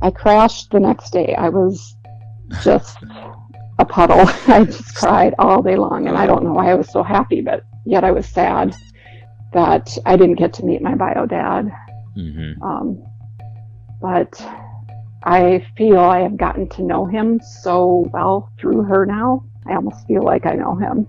I crashed the next day. I was just a puddle. I just cried all day long, and I don't know why I was so happy, but yet I was sad that I didn't get to meet my bio dad. But I feel I have gotten to know him so well through her now. I almost feel like I know him.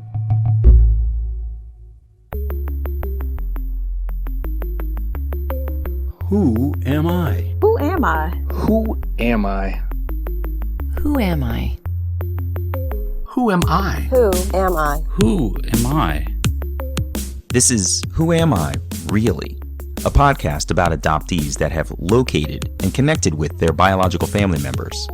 Who am I? Who am I? Who am I? Who am I? Who am I? Who am I? Who am I? This is Who Am I, Really? A podcast about adoptees that have located and connected with their biological family members.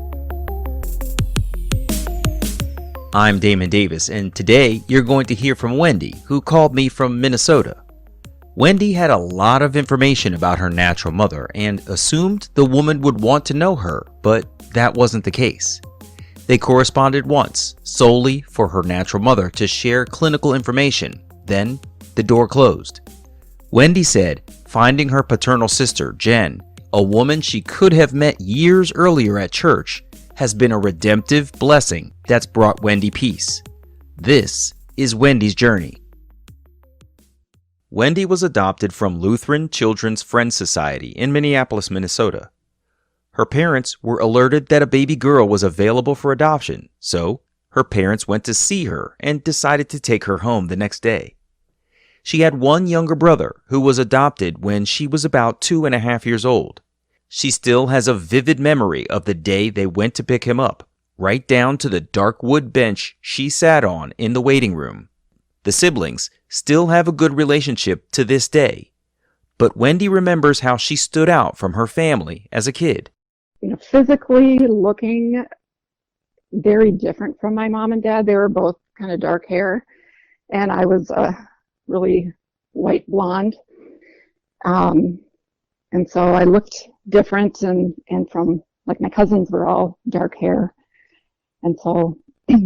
I'm Damon Davis, and today you're going to hear from Wendy, who called me from Minnesota. Wendy had a lot of information about her natural mother and assumed the woman would want to know her, but that wasn't the case. They corresponded once, solely for her natural mother to share clinical information. Then, the door closed. Wendy said finding her paternal sister, Jen, a woman she could have met years earlier at church, has been a redemptive blessing that's brought Wendy peace. This is Wendy's journey. Wendy was adopted from Lutheran Children's Friends Society in Minneapolis, Minnesota. Her parents were alerted that a baby girl was available for adoption, so her parents went to see her and decided to take her home the next day. She had one younger brother who was adopted when she was about 2.5 years old. She still has a vivid memory of the day they went to pick him up, right down to the dark wood bench she sat on in the waiting room. The siblings still have a good relationship to this day, but Wendy remembers how she stood out from her family as a kid. Physically looking very different from my mom and dad. They were both kind of dark hair, and I was really white blonde. And so I looked different, and from, like, my cousins were all dark hair. And so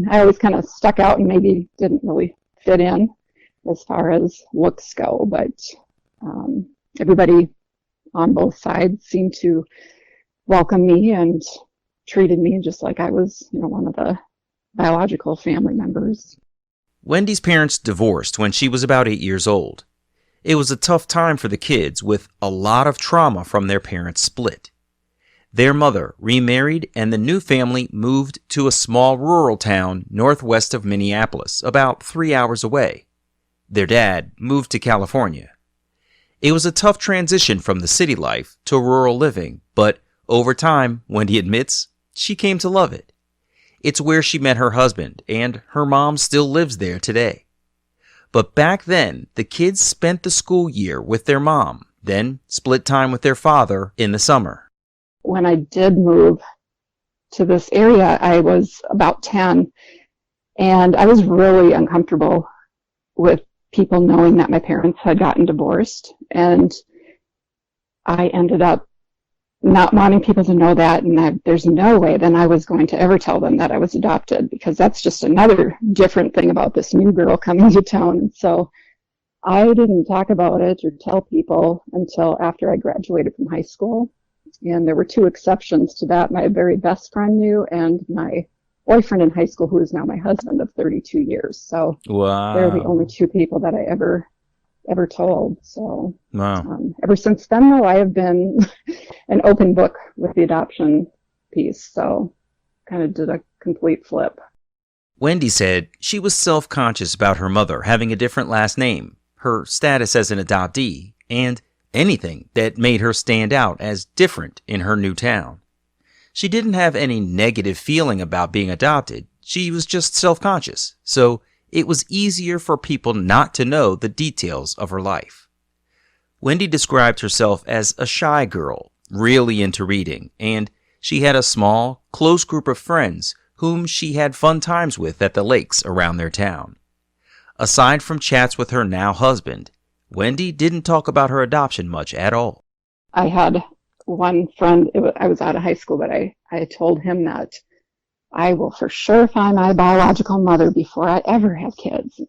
I always kind of stuck out and maybe didn't really fit in as far as looks go, but everybody on both sides seemed to welcome me and treated me just like I was, one of the biological family members. Wendy's parents divorced when she was about 8 years old. It was a tough time for the kids with a lot of trauma from their parents' split. Their mother remarried, and the new family moved to a small rural town northwest of Minneapolis, about 3 hours away. Their dad moved to California. It was a tough transition from the city life to rural living, but over time, Wendy admits, she came to love it. It's where she met her husband, and her mom still lives there today. But back then, the kids spent the school year with their mom, then split time with their father in the summer. When I did move to this area, I was about 10, and I was really uncomfortable with people knowing that my parents had gotten divorced, and I ended up not wanting people to know that, and there's no way then I was going to ever tell them that I was adopted, because that's just another different thing about this new girl coming to town. And so I didn't talk about it or tell people until after I graduated from high school. And there were two exceptions to that. My very best friend knew, and my boyfriend in high school, who is now my husband of 32 years. So Wow. They're the only two people that I ever told. So Wow. Ever since then, though, I have been an open book with the adoption piece. So kind of did a complete flip. Wendy said she was self-conscious about her mother having a different last name, her status as an adoptee, and anything that made her stand out as different in her new town. She didn't have any negative feeling about being adopted. She was just self-conscious, so it was easier for people not to know the details of her life. Wendy described herself as a shy girl, really into reading, and she had a small, close group of friends whom she had fun times with at the lakes around their town. Aside from chats with her now husband, Wendy didn't talk about her adoption much at all. I had one friend, I was out of high school, but I told him that I will for sure find my biological mother before I ever have kids.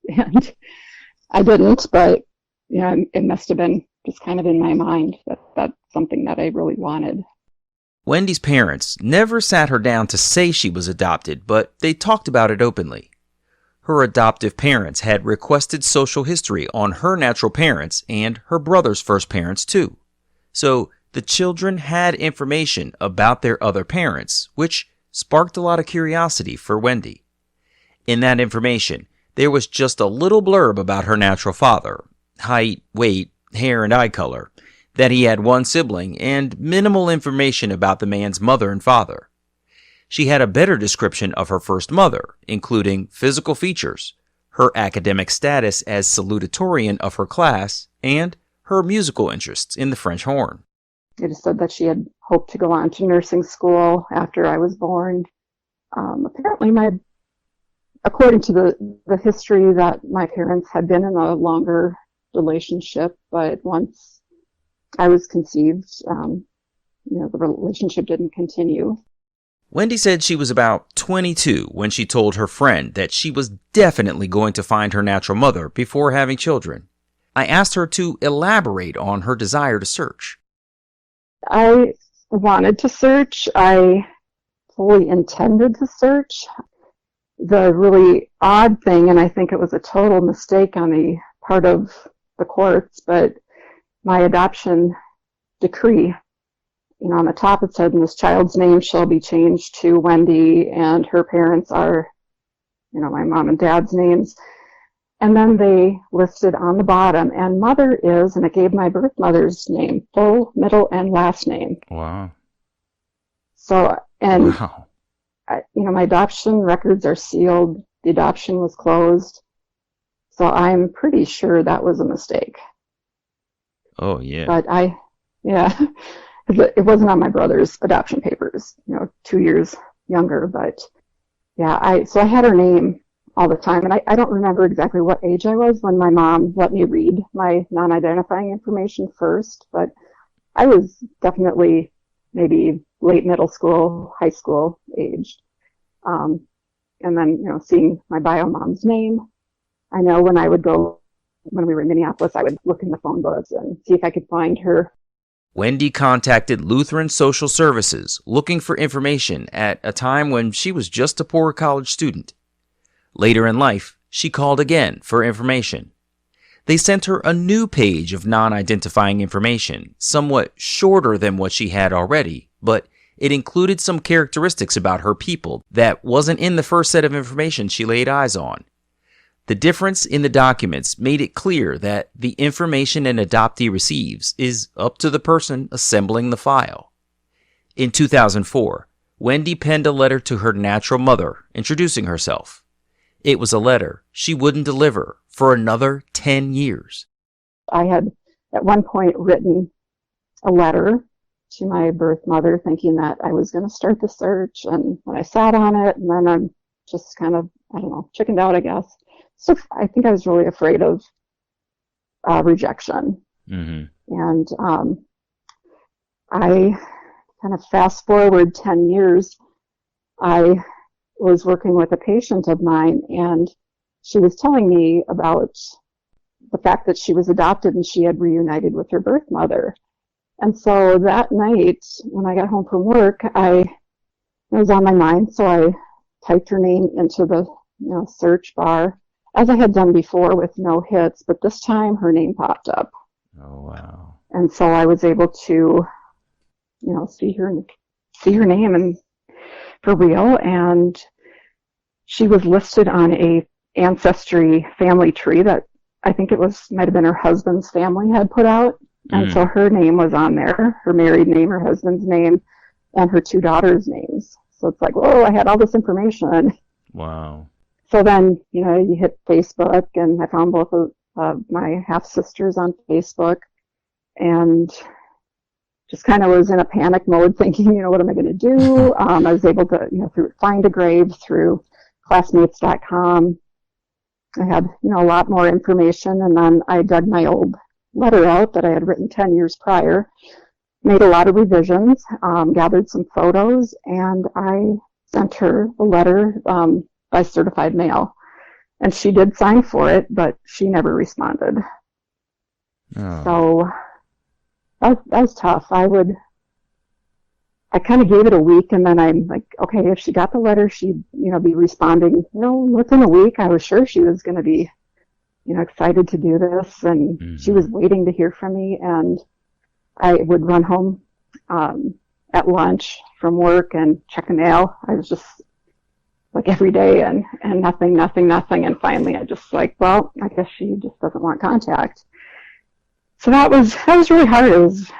And I didn't, but it must have been just kind of in my mind that that's something that I really wanted. Wendy's parents never sat her down to say she was adopted, but they talked about it openly. Her adoptive parents had requested social history on her natural parents and her brother's first parents too. So the children had information about their other parents, which sparked a lot of curiosity for Wendy. In that information, there was just a little blurb about her natural father: height, weight, hair, and eye color, that he had one sibling, and minimal information about the man's mother and father. She had a better description of her first mother, including physical features, her academic status as salutatorian of her class, and her musical interests in the French horn. It just said that she had hoped to go on to nursing school after I was born. Apparently, according to the history, that my parents had been in a longer relationship, but once I was conceived, the relationship didn't continue. Wendy said she was about 22 when she told her friend that she was definitely going to find her natural mother before having children. I asked her to elaborate on her desire to search. I wanted to search. I fully intended to search. The really odd thing, and I think it was a total mistake on the part of the courts, but my adoption decree, on the top it said, "This child's name shall be changed to Wendy," and her parents are, my mom and dad's names. And then they listed on the bottom, and mother is, and it gave my birth mother's name, full, middle, and last name. Wow. So, and, Wow. My adoption records are sealed. The adoption was closed. So I'm pretty sure that was a mistake. Oh, yeah. But it wasn't on my brother's adoption papers, 2 years younger. But yeah, so I had her name all the time. And I don't remember exactly what age I was when my mom let me read my non-identifying information first, but I was definitely maybe late middle school, high school aged. And then, seeing my bio mom's name, I know when we were in Minneapolis, I would look in the phone books and see if I could find her. Wendy contacted Lutheran Social Services looking for information at a time when she was just a poor college student. Later in life, she called again for information. They sent her a new page of non-identifying information, somewhat shorter than what she had already, but it included some characteristics about her people that wasn't in the first set of information she laid eyes on. The difference in the documents made it clear that the information an adoptee receives is up to the person assembling the file. In 2004, Wendy penned a letter to her natural mother introducing herself. It was a letter she wouldn't deliver for another 10 years. I had at one point written a letter to my birth mother thinking that I was going to start the search, and when I sat on it, and then I'm just kind of, chickened out, I guess. So I think I was really afraid of rejection. Mm-hmm. And I kind of fast forward 10 years, I was working with a patient of mine, and she was telling me about the fact that she was adopted and she had reunited with her birth mother. And so that night, when I got home from work, it was on my mind, so I typed her name into the search bar, as I had done before with no hits, but this time her name popped up. Oh, wow. And so I was able to, see her name and for real, and she was listed on a ancestry family tree that I think might have been her husband's family had put out. And so her name was on there, her married name, her husband's name, and her two daughters' names. So it's like, whoa, I had all this information. Wow. So then, you hit Facebook, and I found both of my half-sisters on Facebook, and just kind of was in a panic mode thinking, what am I going to do? I was able to, find a grave through classmates.com. I had, a lot more information, and then I dug my old letter out that I had written 10 years prior, made a lot of revisions, gathered some photos, and I sent her a letter by certified mail. And she did sign for it, but she never responded. Oh. So that was tough. I would I kind of gave it a week, and then I'm like, okay, if she got the letter, she'd, be responding, within a week. I was sure she was going to be, excited to do this, and she was waiting to hear from me, and I would run home at lunch from work and check the mail. I was just like every day, and nothing. And finally I just like, well, I guess she just doesn't want contact. So that was really hard. It was,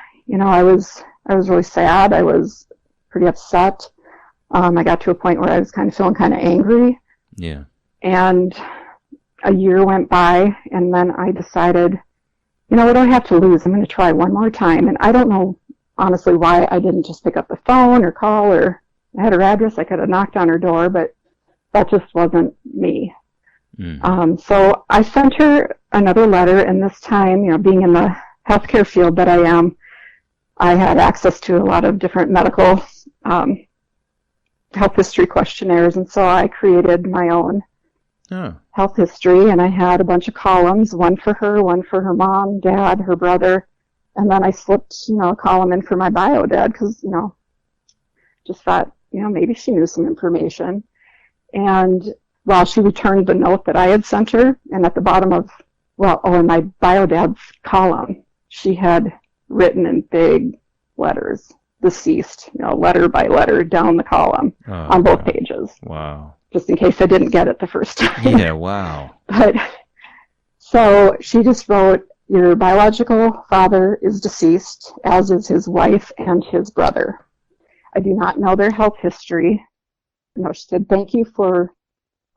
I was really sad. I was pretty upset. I got to a point where I was kind of feeling kind of angry. Yeah. And a year went by, and then I decided, what do I have to lose? I'm going to try one more time. And I don't know, honestly, why I didn't just pick up the phone or call, or I had her address. I could have knocked on her door, but that just wasn't me. So I sent her another letter, and this time, being in the healthcare field that I am, I had access to a lot of different medical health history questionnaires, and so I created my own health history, and I had a bunch of columns, one for her mom, dad, her brother, and then I slipped, a column in for my bio dad, because, just thought, maybe she knew some information. And while she returned the note that I had sent her, and at the bottom of, in my bio dad's column, she had written in big letters, deceased, letter by letter down the column on both pages. Wow. Just in case I didn't get it the first time. Yeah, wow. But so she just wrote, your biological father is deceased, as is his wife and his brother. I do not know their health history. No, she said, thank you for,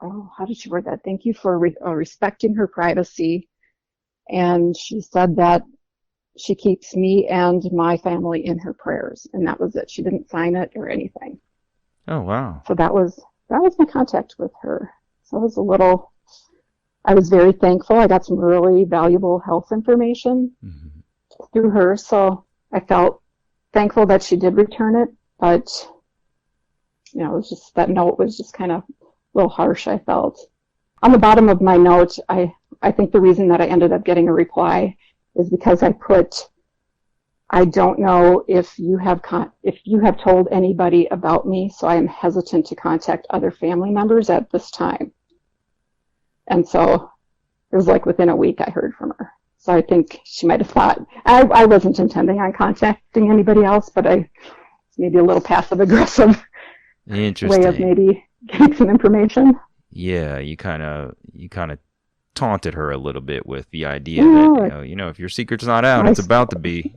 how did she word that? Thank you for respecting her privacy. And she said that she keeps me and my family in her prayers. And that was it. She didn't sign it or anything. Oh, wow. So that was my contact with her. So I was very thankful. I got some really valuable health information through her. So I felt thankful that she did return it. But, it was just, that note was just kind of a little harsh, I felt. On the bottom of my note, I think the reason that I ended up getting a reply is because I put, I don't know if you have told anybody about me, so I am hesitant to contact other family members at this time. And so it was like within a week I heard from her. So I think she might have thought, I wasn't intending on contacting anybody else, but maybe a little passive-aggressive way of maybe getting some information. Yeah, you kind of taunted her a little bit with the idea that, if your secret's not out, it's about to be.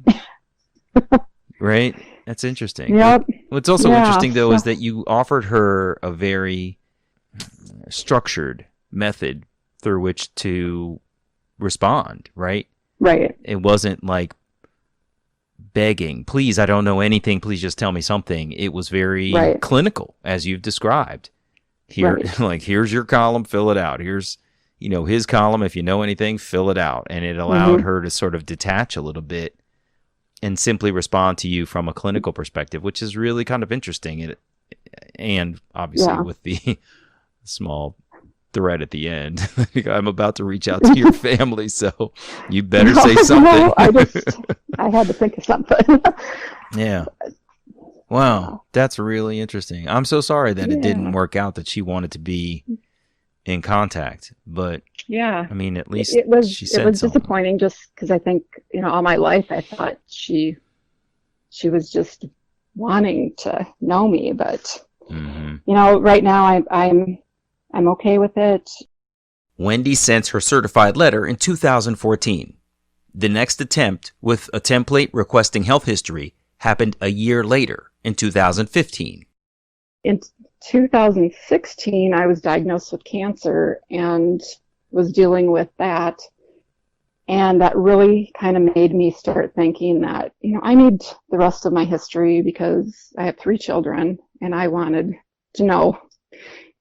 Right? That's interesting. Yep. What's also interesting, though, is that you offered her a very structured method through which to respond, right? Right. It wasn't like begging, please, I don't know anything, please just tell me something. It was very clinical, as you've described. Here, like, here's your column, fill it out. Here's, his column, if you know anything, fill it out. And it allowed her to sort of detach a little bit and simply respond to you from a clinical perspective, which is really kind of interesting. And obviously with the small thread at the end, I'm about to reach out to your family, so you better say something. I had to think of something. Yeah. Wow, that's really interesting. I'm so sorry that it didn't work out, that she wanted to be in contact, but I mean, at least it was something. disappointing, just because I think, all my life I thought she was just wanting to know me, but right now I'm okay with it. Wendy sent her certified letter in 2014. The next attempt with a template requesting health history happened a year later in 2015. In 2016, I was diagnosed with cancer and was dealing with that. And that really kind of made me start thinking that, I need the rest of my history because I have 3 children and I wanted to know,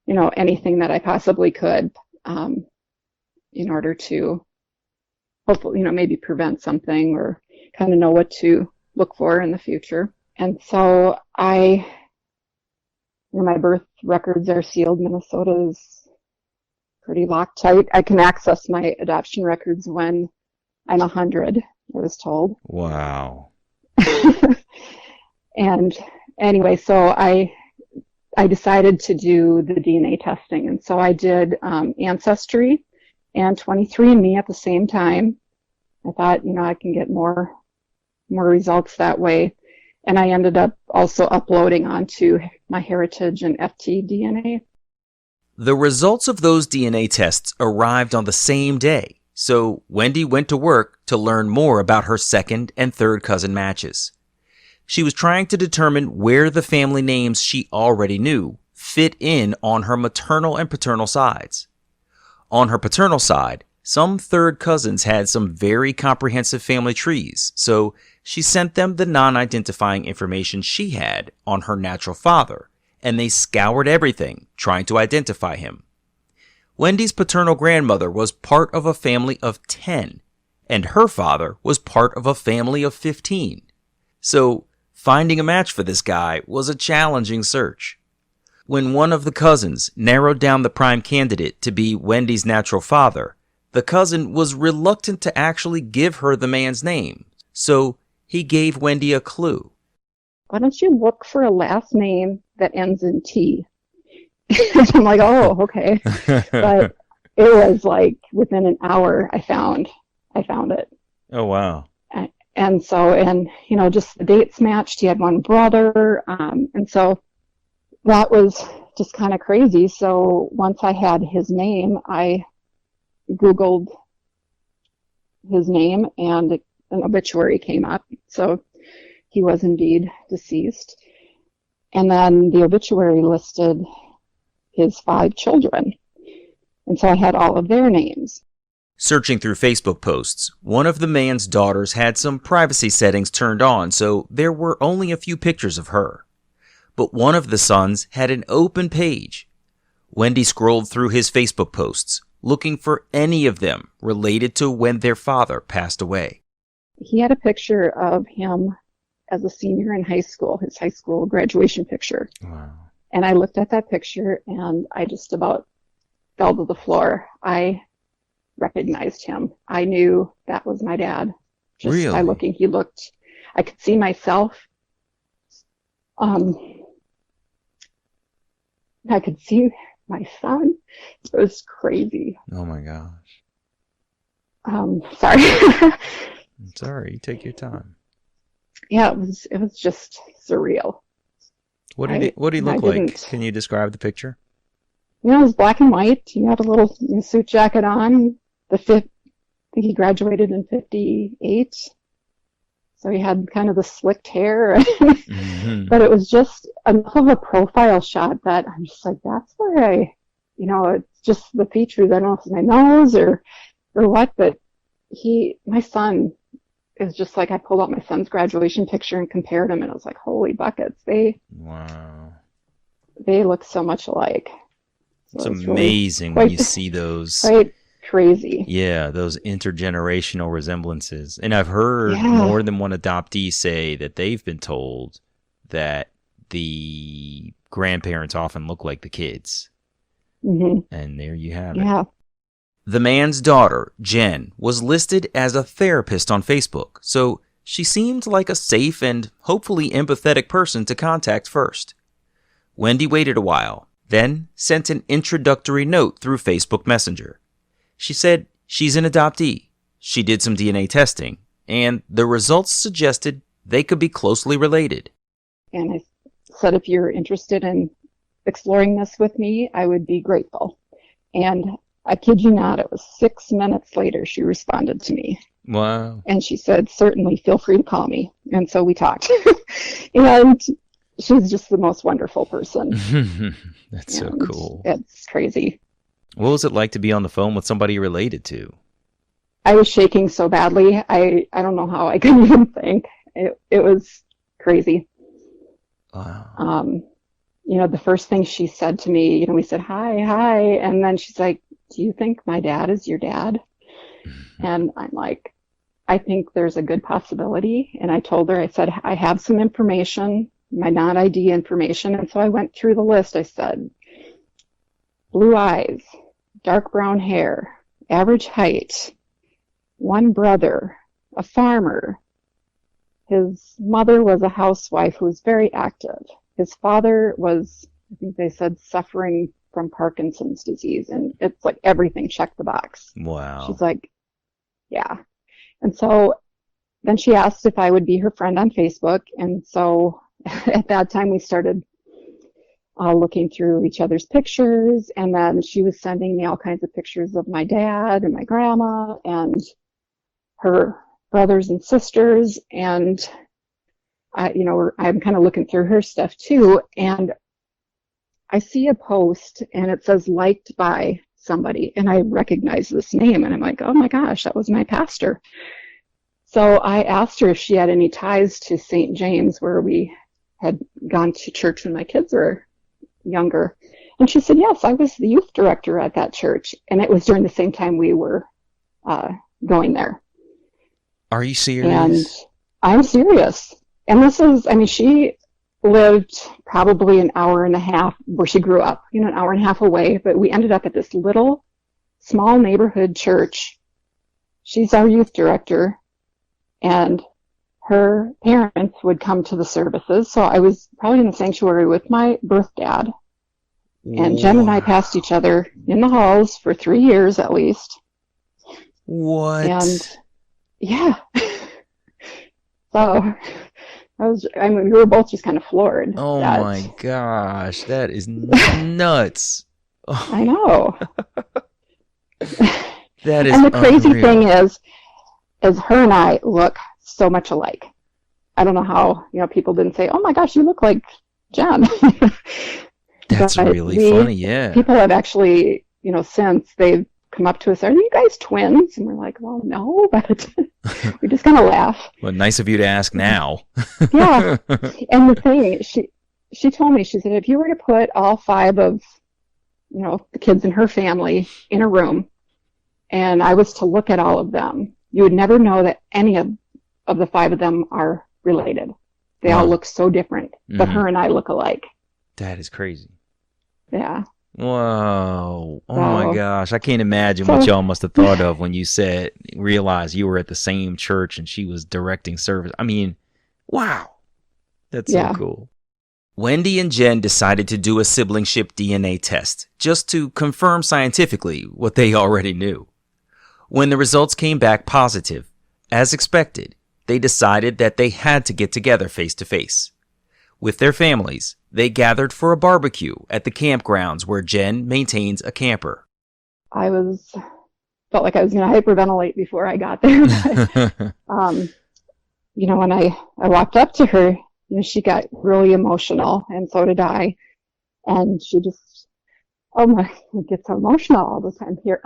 anything that I possibly could in order to hopefully, maybe prevent something or kind of know what to look for in the future. And so my birth records are sealed. Minnesota is pretty locked tight. I can access my adoption records when I'm 100, I was told. Wow. And Anyway, so I decided to do the DNA testing. And so I did Ancestry and 23andMe at the same time. I thought, I can get more results that way. And I ended up also uploading onto MyHeritage and FTDNA. The results of those DNA tests arrived on the same day, so Wendy went to work to learn more about her second and third cousin matches. She was trying to determine where the family names she already knew fit in on her maternal and paternal sides. On her paternal side, some third cousins had some very comprehensive family trees, so she sent them the non-identifying information she had on her natural father, and they scoured everything trying to identify him. Wendy's paternal grandmother was part of a family of 10, and her father was part of a family of 15. So finding a match for this guy was a challenging search. When one of the cousins narrowed down the prime candidate to be Wendy's natural father, the cousin was reluctant to actually give her the man's name, so he gave Wendy a clue. Why don't you look for a last name that ends in T? I'm like, oh, okay. But it was like within an hour I found it. Oh, wow. And just the dates matched. He had one brother. And so that was just kind of crazy. So once I had his name, I Googled his name and an obituary came up. So he was indeed deceased. And then the obituary listed his 5 children. And so I had all of their names. Searching through Facebook posts, one of the man's daughters had some privacy settings turned on, so there were only a few pictures of her. But one of the sons had an open page. Wendy scrolled through his Facebook posts, looking for any of them related to when their father passed away. He had a picture of him as a senior in high school, his high school graduation picture. Wow. And I looked at that picture and I just about fell to the floor. I recognized him. I knew that was my dad. Just Really? by looking, I could see myself. I could see my son. It was crazy. Oh my gosh. Sorry. Sorry, you take your time. Yeah, it was just surreal. What did he look I like? didn't. Can you describe the picture? It was black and white. He had a little suit jacket on. I think he graduated in 58. So he had kind of the slicked hair. Mm-hmm. But it was just enough of a profile shot that I'm just like, that's where it's just the features. I don't know if it's my nose or what, but my son is just like, I pulled out my son's graduation picture and compared him, and I was like, holy buckets. Wow. They look so much alike. So it's amazing when you see those. Quite crazy. Yeah, those intergenerational resemblances. And I've heard more than one adoptee say that they've been told that the grandparents often look like the kids. Mm-hmm. And there you have it. Yeah. The man's daughter, Jen, was listed as a therapist on Facebook, so she seemed like a safe and hopefully empathetic person to contact first. Wendy waited a while, then sent an introductory note through Facebook Messenger. She said she's an adoptee, she did some DNA testing, and the results suggested they could be closely related. And I said, if you're interested in exploring this with me, I would be grateful. And I kid you not, it was 6 minutes later she responded to me. Wow. And she said, certainly, feel free to call me. And so we talked. And she's just the most wonderful person. That's so cool. It's crazy. What was it like to be on the phone with somebody you're related to? I was shaking so badly. I don't know how I could even think. It was crazy. Wow. The first thing she said to me, we said, hi. And then she's like, do you think my dad is your dad? And I'm like, I think there's a good possibility. And I told her, I said, I have some information, my non-ID information. And so I went through the list. I said, blue eyes, dark brown hair, average height, one brother, a farmer, his mother was a housewife who was very active. His father was, I think they said, suffering from Parkinson's disease, and it's like everything checked the box. Wow. She's like, yeah. And so then she asked if I would be her friend on Facebook. And so at that time we started looking through each other's pictures. And then she was sending me all kinds of pictures of my dad and my grandma and her brothers and sisters. And I'm kind of looking through her stuff too. And I see a post and it says liked by somebody, and I recognize this name, and I'm like, oh my gosh, that was my pastor. So I asked her if she had any ties to St. James, where we had gone to church when my kids were younger. And she said, yes, I was the youth director at that church. And it was during the same time we were going there. Are you serious? And I'm serious. And this is, I mean, she lived probably an hour and a half where she grew up, an hour and a half away, but we ended up at this little small neighborhood church. She's our youth director, and her parents would come to the services. So I was probably in the sanctuary with my birth dad, and Jen and I passed each other in the halls for 3 years at least. What? And yeah. So we were both just kind of floored. Oh my gosh, that is nuts. Oh. I know. That is and the crazy unreal. thing is her and I look so much alike. I don't know how, people didn't say, oh my gosh, you look like Jen. That's really funny, yeah. People have actually, since they've come up to us, are you guys twins? And we're like, well, no, but we just kind of laugh. Well, nice of you to ask now. Yeah. And the thing, she told me, she said, if you were to put all 5 of, the kids in her family in a room, and I was to look at all of them, you would never know that any of the 5 of them are related. They all look so different, but her and I look alike. That is crazy. Yeah. Whoa. Oh my gosh. I can't imagine what y'all must have thought of when you realized you were at the same church and she was directing service. I mean, wow. That's so cool. Wendy and Jen decided to do a siblingship DNA test just to confirm scientifically what they already knew. When the results came back positive, as expected, they decided that they had to get together face to face. With their families, they gathered for a barbecue at the campgrounds where Jen maintains a camper. I felt like I was going to hyperventilate before I got there. But, when I walked up to her, she got really emotional, and so did I. And she just, I get so emotional all the time here.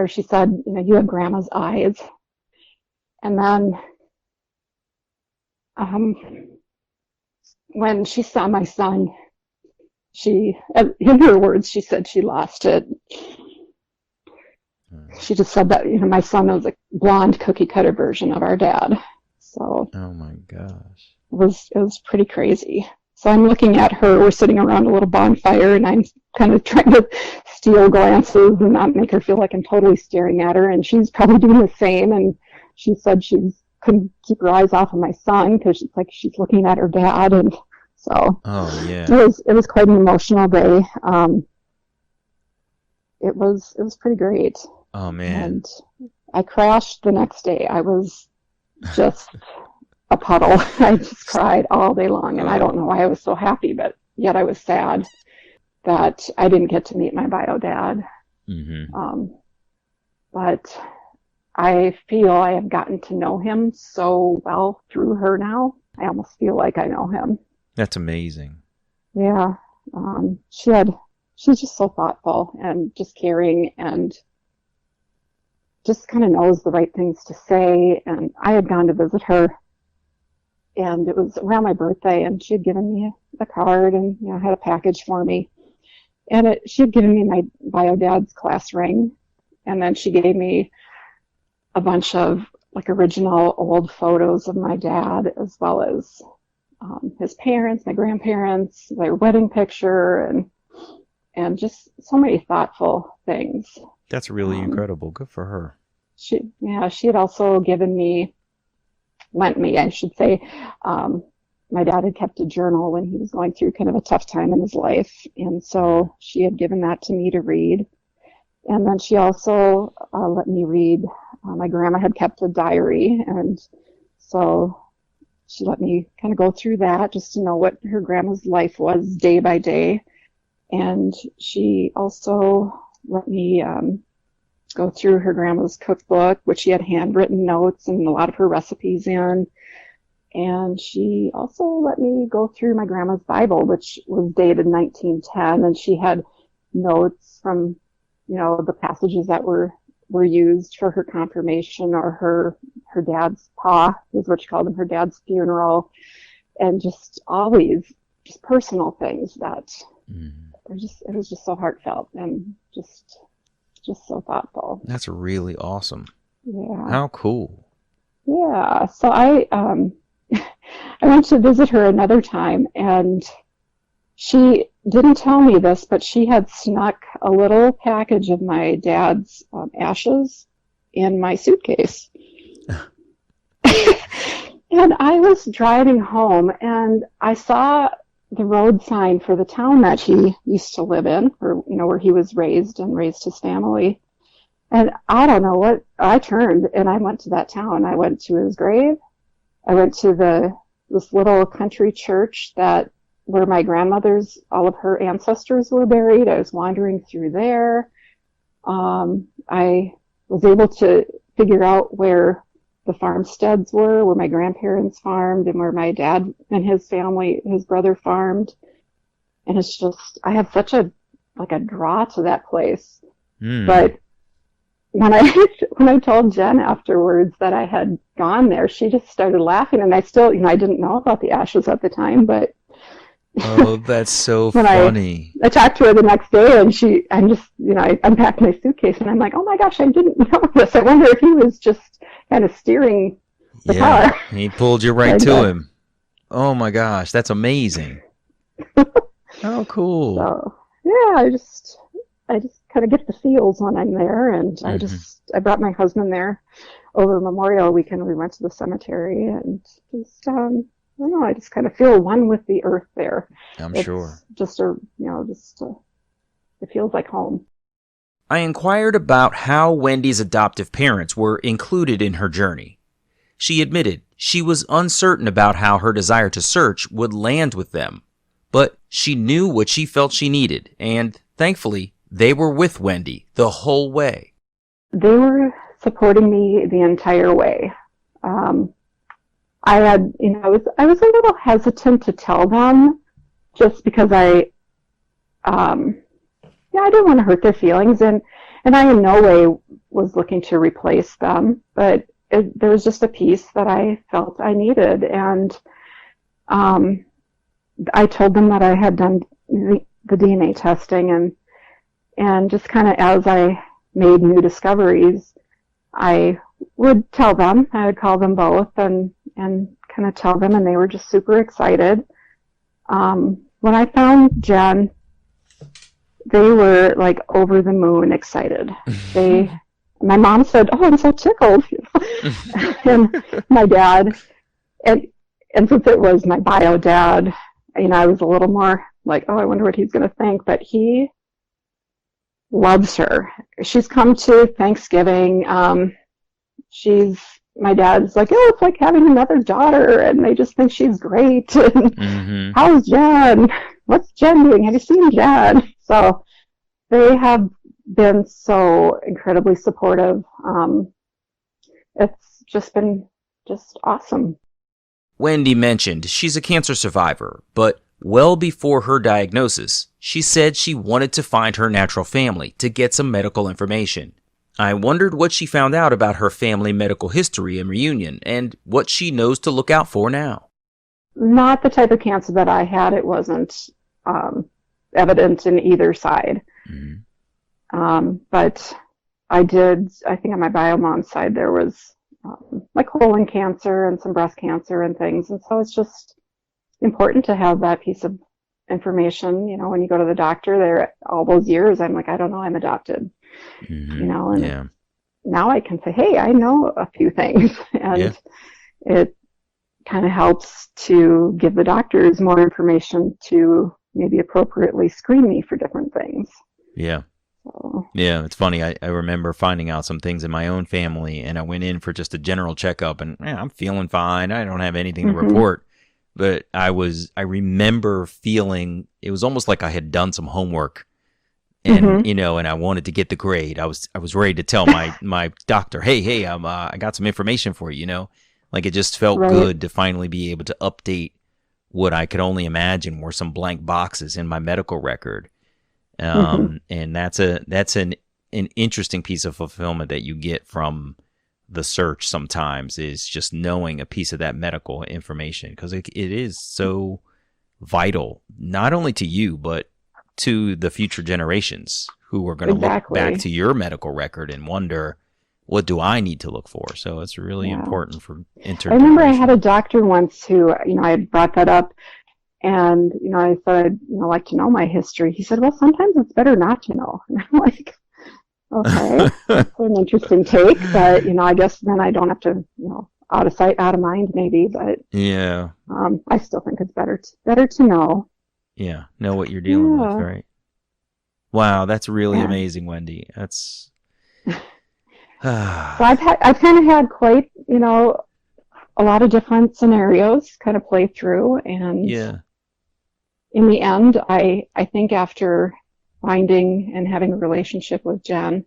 She said, you have grandma's eyes. And then, when she saw my son, in her words, she said she lost it. She just said that, my son was a blonde cookie cutter version of our dad. So. Oh my gosh. It was pretty crazy. So I'm looking at her, we're sitting around a little bonfire, and I'm kind of trying to steal glances and not make her feel like I'm totally staring at her, and she's probably doing the same. And she said she couldn't keep her eyes off of my son because it's like she's looking at her dad, and so it was quite an emotional day. It was pretty great. Oh man! And I crashed the next day. I was just a puddle. I just cried all day long, and I don't know why I was so happy, but yet I was sad that I didn't get to meet my bio dad. Mm-hmm. But I feel I have gotten to know him so well through her now. I almost feel like I know him. That's amazing. Yeah. She's just so thoughtful and just caring and just kind of knows the right things to say. And I had gone to visit her, and it was around my birthday, and she had given me a card and had a package for me. And she had given me my bio dad's class ring, and then she gave me a bunch of original old photos of my dad, as well as his parents, my grandparents, their wedding picture, and just so many thoughtful things. That's really incredible. Good for her. She had also given me lent me, I should say. My dad had kept a journal when he was going through kind of a tough time in his life, and so she had given that to me to read. And then she also let me read. My grandma had kept a diary, and so she let me kind of go through that just to know what her grandma's life was day by day. And she also let me go through her grandma's cookbook, which she had handwritten notes and a lot of her recipes in. And she also let me go through my grandma's Bible, which was dated 1910, and she had notes from, the passages that were used for her confirmation or her dad's pa, is what she called him, her dad's funeral, and just always just personal things that it was just so heartfelt and just so thoughtful. That's really awesome. Yeah. How cool. Yeah. So I went to visit her another time, and she didn't tell me this, but she had snuck a little package of my dad's ashes in my suitcase. And I was driving home, and I saw the road sign for the town that he used to live in, or where he was raised and raised his family. And I don't know what, I turned and I went to that town. I went to his grave. I went to this little country church where my grandmother's, all of her ancestors were buried. I was wandering through there. I was able to figure out where the farmsteads were, where my grandparents farmed and where my dad and his family, his brother farmed. And it's just, I have such a draw to that place. But when I told Jen afterwards that I had gone there, she just started laughing, and I still, I didn't know about the ashes at the time, but oh, that's so when funny. I talked to her the next day, and I'm just, I unpacked my suitcase, and I'm like, oh my gosh, I didn't know this. I wonder if he was just kind of steering the car. He pulled you right to him. Oh my gosh, that's amazing. How cool. So, yeah, I just kind of get the feels when I'm there, and I brought my husband there over Memorial Weekend. We went to the cemetery, and just, I don't know, I just kind of feel one with the earth there. It's sure. Just it feels like home. I inquired about how Wendy's adoptive parents were included in her journey. She admitted she was uncertain about how her desire to search would land with them, but she knew what she felt she needed, and thankfully, they were with Wendy the whole way. They were supporting me the entire way. I had, I was a little hesitant to tell them, just because I didn't want to hurt their feelings, and I in no way was looking to replace them, but there was just a piece that I felt I needed, and I told them that I had done the DNA testing, and just kind of as I made new discoveries, I would tell them. I would call them both and kind of tell them, and they were just super excited. When I found Jen, they were like over the moon excited. My mom said, "Oh, I'm so tickled," and my dad, and since it was my bio dad, I was a little more like, "Oh, I wonder what he's going to think," but he loves her. She's come to Thanksgiving. My dad's like, "Oh, it's like having another daughter," and they just think she's great. How's Jen? What's Jen doing? Have you seen Jen? So they have been so incredibly supportive. It's just been awesome. Wendy mentioned she's a cancer survivor, but well before her diagnosis, she said she wanted to find her natural family to get some medical information. I wondered what she found out about her family medical history and reunion, and what she knows to look out for now. Not the type of cancer that I had. It wasn't evident in either side. But I think on my bio mom's side, there was like colon cancer and some breast cancer and things. And so it's just important to have that piece of information. When you go to the doctor there all those years, I'm like, I don't know, I'm adopted. And now I can say, hey, I know a few things. And kind of helps to give the doctors more information to maybe appropriately screen me for different things. Yeah. So, Yeah, it's funny. I remember finding out some things in my own family, and I went in for just a general checkup, and I'm feeling fine. I don't have anything to report. But I remember feeling, it was almost like I had done some homework, and and I wanted to get the grade. I was ready to tell my doctor, hey, I got some information for you. Like, it just felt good to finally be able to update what I could only imagine were some blank boxes in my medical record. And that's an interesting piece of fulfillment that you get from the search sometimes, is just knowing a piece of that medical information, because it is so vital, not only to you, but to the future generations who are going to look back to your medical record and wonder, what do I need to look for? So it's really important for intergenerational. I remember I had a doctor once who, I had brought that up, and, I said, I'd, like to know my history. He said, well, sometimes it's better not to know. And I'm like, okay, that's an interesting take, but, I guess then I don't have to, out of sight, out of mind, maybe, but yeah, I still think it's better to know. Yeah, know what you're dealing with, right? Wow, that's really amazing, Wendy. That's so I've kind of had quite, a lot of different scenarios kind of play through, and in the end, I think after finding and having a relationship with Jen,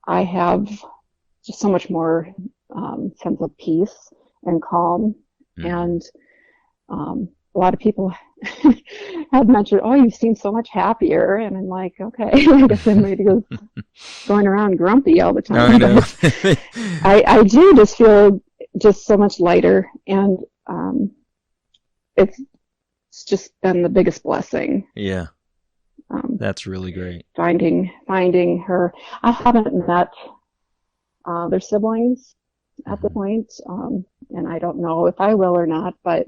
I have just so much more sense of peace and calm. And a lot of people have mentioned, oh, you seem so much happier. And I'm like, okay, I guess I'm maybe going around grumpy all the time. I know. I do just feel just so much lighter. And it's just been the biggest blessing. Yeah. That's really great. Finding her. I haven't met their siblings at the point, and I don't know if I will or not, but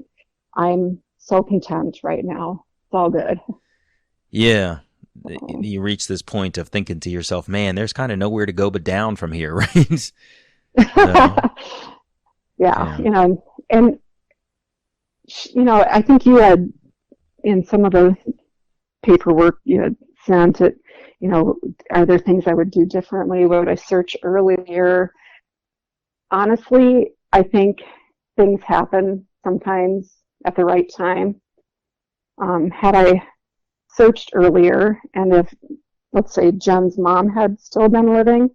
I'm so content right now. It's all good. Yeah. You reach this point of thinking to yourself, man, there's kind of nowhere to go but down from here, right? So, yeah, and I think you had, in some of the paperwork you had sent it, are there things I would do differently? Would I search earlier? Honestly, I think things happen sometimes at the right time. Had I searched earlier, and if, let's say, Jen's mom had still been living,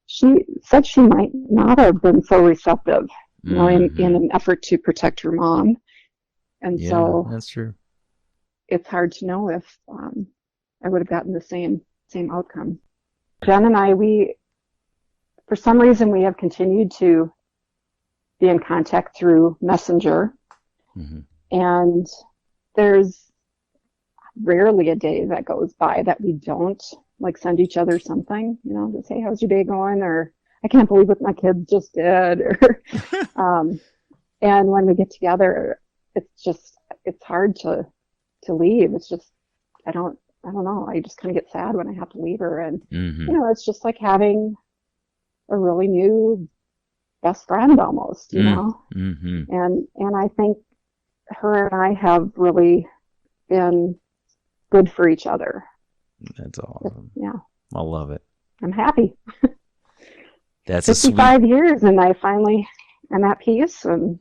she said she might not have been so receptive, in an effort to protect her mom. And so that's true. It's hard to know if I would have gotten the same outcome. Jen and I, for some reason, we have continued to be in contact through Messenger. And there's rarely a day that goes by that we don't send each other something, to say, how's your day going? Or I can't believe what my kids just did. Or, and when we get together, it's hard to leave. It's just, I don't know. I just kind of get sad when I have to leave her. And, it's just like having a really new best friend almost, And I think her and I have really been good for each other. That's awesome. Yeah. I love it. I'm happy. That's 55 years, and I finally am at peace, and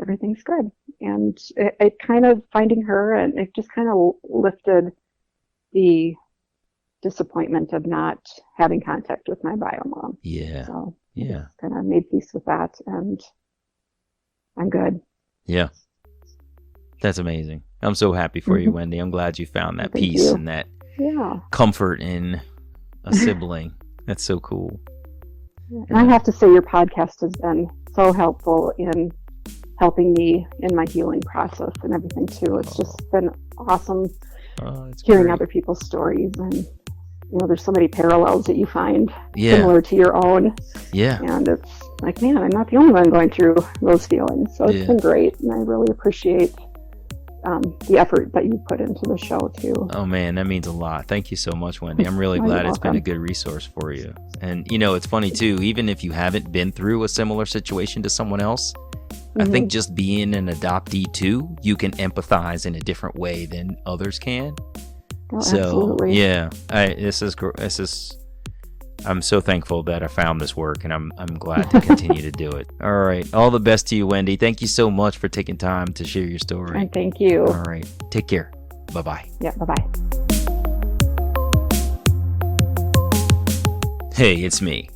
everything's good. And it kind of, finding her, and it just kind of lifted the disappointment of not having contact with my bio mom. Yeah. So yeah, kind of made peace with that, and I'm good. Yeah. That's amazing. I'm so happy for you, Wendy. I'm glad you found that peace and that comfort in a sibling. That's so cool. And I have to say, your podcast has been so helpful in helping me in my healing process and everything too. It's just been awesome hearing other people's stories, and there's so many parallels that you find similar to your own. Yeah. And it's like, man, I'm not the only one going through those feelings. So it's been great, and I really appreciate the effort that you put into the show too. Oh man, that means a lot. Thank you so much, Wendy. I'm really Oh, glad you're it's been a welcome. good resource for you. And it's funny too, even if you haven't been through a similar situation to someone else, I think just being an adoptee too, you can empathize in a different way than others can. Oh, So absolutely. yeah, this is I'm so thankful that I found this work, and I'm glad to continue to do it. All right, all the best to you, Wendy. Thank you so much for taking time to share your story. And thank you. All right, take care. Bye bye. Yeah, bye-bye. Hey, it's me.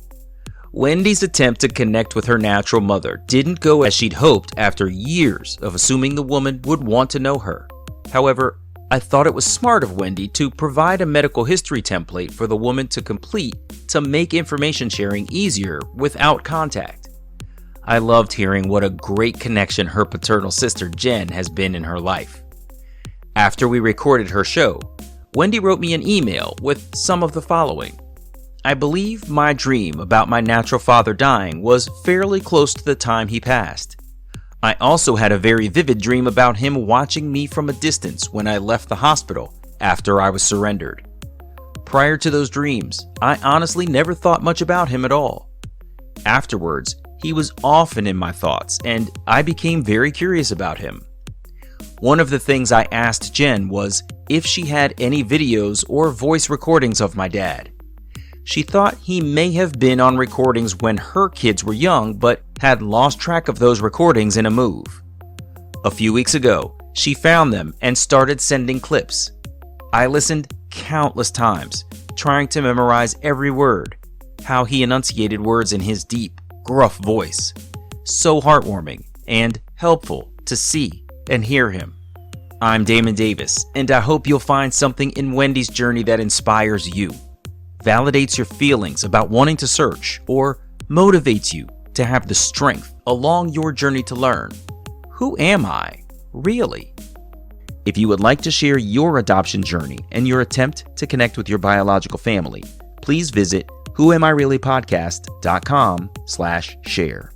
Wendy's attempt to connect with her natural mother didn't go as she'd hoped after years of assuming the woman would want to know her. However, I thought it was smart of Wendy to provide a medical history template for the woman to complete to make information sharing easier without contact. I loved hearing what a great connection her paternal sister Jen has been in her life. After we recorded her show, Wendy wrote me an email with some of the following. I believe my dream about my natural father dying was fairly close to the time he passed. I also had a very vivid dream about him watching me from a distance when I left the hospital after I was surrendered. Prior to those dreams, I honestly never thought much about him at all. Afterwards, he was often in my thoughts, and I became very curious about him. One of the things I asked Jen was if she had any videos or voice recordings of my dad. She thought he may have been on recordings when her kids were young, but had lost track of those recordings in a move. A few weeks ago, she found them and started sending clips. I listened countless times, trying to memorize every word, how he enunciated words in his deep, gruff voice. So heartwarming and helpful to see and hear him. I'm Damon Davis, and I hope you'll find something in Wendy's journey that inspires you, validates your feelings about wanting to search, or motivates you to have the strength along your journey to learn. Who am I, really? If you would like to share your adoption journey and your attempt to connect with your biological family, please visit whoamireallypodcast.com/share.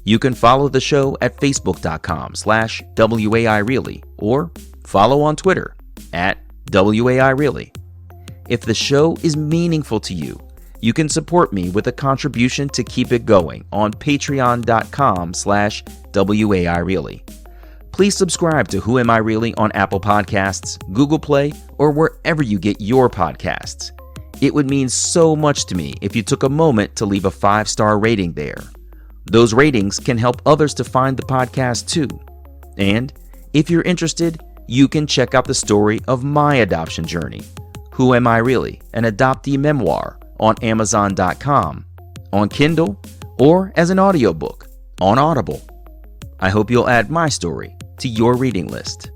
You can follow the show at facebook.com/WAIReally or follow on Twitter at WAIReally. If the show is meaningful to you, you can support me with a contribution to keep it going on patreon.com/WAIReally. Please subscribe to Who Am I Really on Apple Podcasts, Google Play, or wherever you get your podcasts. It would mean so much to me if you took a moment to leave a 5-star rating there. Those ratings can help others to find the podcast too. And if you're interested, you can check out the story of my adoption journey, Who Am I Really? An Adoptee Memoir, on Amazon.com, on Kindle, or as an audiobook on Audible. I hope you'll add my story to your reading list.